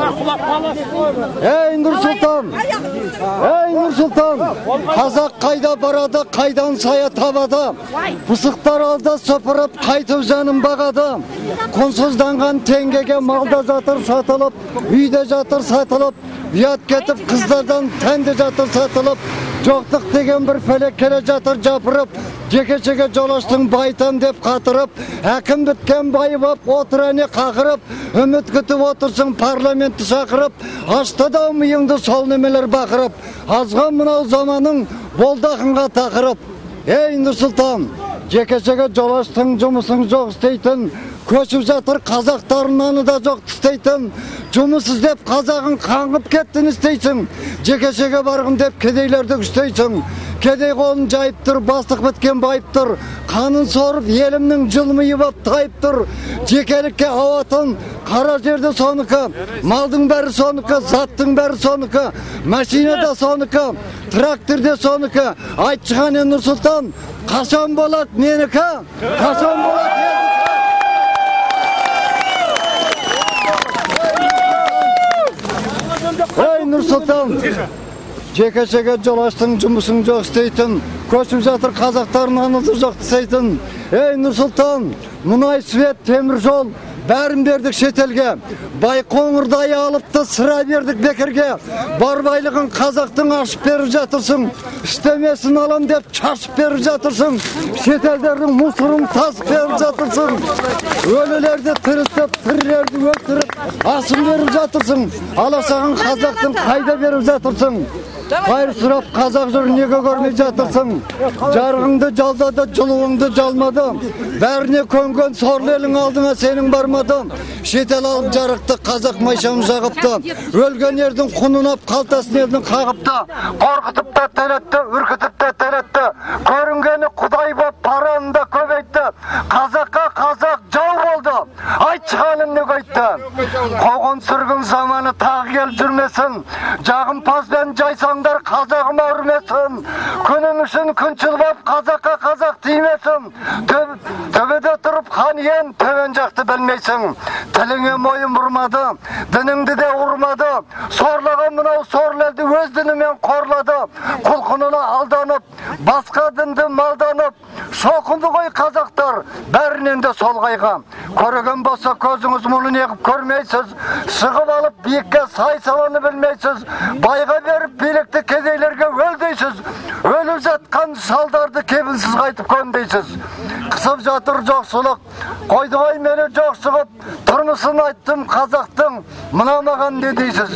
Ey Nursultan! Ey Nursultan! Kazak kayda barada, kaydan saya tabada. Fısıktar alda söpürüp, kaytı canım bağada. Konsuzdangan tengege malda zatır satılıp, üyde zatır satılıp, Viyat ketip kızlardan tende zatır satılıp, Жоқтық деген бір пәлек келе жатыр жапырып, жеке-жеке жолаштың байтам деп қатырып, әкім біткен бай боп, отыр әне қақырып, үміт күтіп отырсың парламентті шақырып, ашты да миыңды сол немелер бақырып, азған мынау заманың болдақынға тақырып. Ей Нұрсұлтан, жеке-жеке жолаштың жұмысың жоқ істейтін, көшіп жатыр қазақтардың наны да жоқ істейтін, жұмыс іздеп қазағын қаңғып кеттін істейсің, жеке-жеке барғын деп кедейлерді күштейсің, кедей қолын жайып тұр, бастық біткен байып тұр, қанын сорып елімнің жылмайы боп тайып тұр, жекелікке ауатын қара жерде соныкі, малдың бәрі соныкі, заттың бәрі соныкі, машинада соныкі, тракторде соныкі. Айтшыған Нұрсұлтан, қашан болады менікі? Қашан болады елдікі? Ey Nursultan, жеке-жеке жолаштың жұмысың жоқ істейтін, көшіп жатыр қазақтардың анылды жоқ істейтін. Ей Нұрсұлтан, мұнай, свет, темір жол, бәрін бердік шетелге. Байқоңырдай алыпты, сыра бердік бекерге. Бар байлығын қазақтың ашып беріп жатырсың. Істемесін алам деп шашып беріп жатырсың. Шетелдердің мұсырын тасып беріп жатырсың. Өлілерді тірілтіп, тірілерді өлтіріп, асым беріп жатырсың. Аласағын қазақтың қайда беріп жатырсың. Қайыр сұрап қазақ жүр неге көрмей жатырсың. Жарғыңды жалдады, жылуыңды жалмады. Бәріне көнген сорлы елің алдыңа сенің бармады. Шетел алып жарықты қазақ майшам жағыпты. Өлген ердің құнынап қалтасын елдің қағыпты. Қорқытып та тәретті, үркітіп та тәретті. Көрінгені құдай боп параны да көбейтті. Қазаққа қазақ жау болды. Айтшығаным не көйтті. Қоғын сүргін заманы тағы кел жүрмесін. Жағымпазбен жайсаңдар қазағым өрмесін. Күнің үшін күншіл боп қазаққа қазақ тимесін. Төбеде тұрып хан ен төбен жақты білмейсің. Тіліңе мойын бұрмады, дініңді де ұрмады. Сорлаған мынау сорлы елді өз дінімен қорлады. Құлқынына алданып, басқа дінді малданып, шоқынды ғой қазақтар, бәрінен де солғайға. Көреген болса көзіңіз мұны неғіп көрмейсіз. Шығып алып биікке сай саланы білмейсіз. Байға беріп билікті кедейлерге өлдейсіз. Өліп жатқан шалдарды кебінсіз қайтып көндейсіз. Қысып жатыр жоқшылық, қойды ғой мені жоқ шығып, тұрмысын айттым қазақтың, мына маған не дейсіз?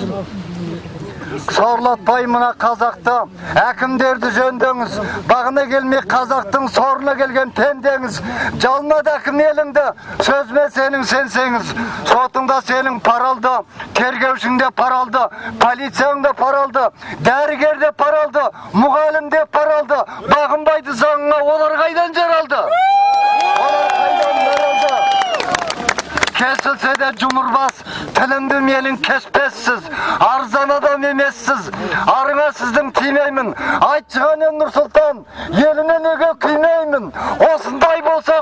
Сорлатпай мына қазақты, әкімдерді жөндеңіз, бағына келмей қазақтың сорына келген пендеңіз. Жалмады әкім еліңді, сөзме сенің сенсеңіз. Сотыңда сенің паралды, тергеушіңде паралды, полицияңда паралды, дәрігерде паралды, мұғалімде паралды. Бағынбайды заңына, олар қайдан жаралды? Олар қайдан жаралды? Kesilse de cumhurbaş, тілімді менің кеспессіз, арзан адам емессіз, арыңа сіздің тимеймін. Айтшыған Нұрсұлтан, еліне неге күймеймін, осындай болса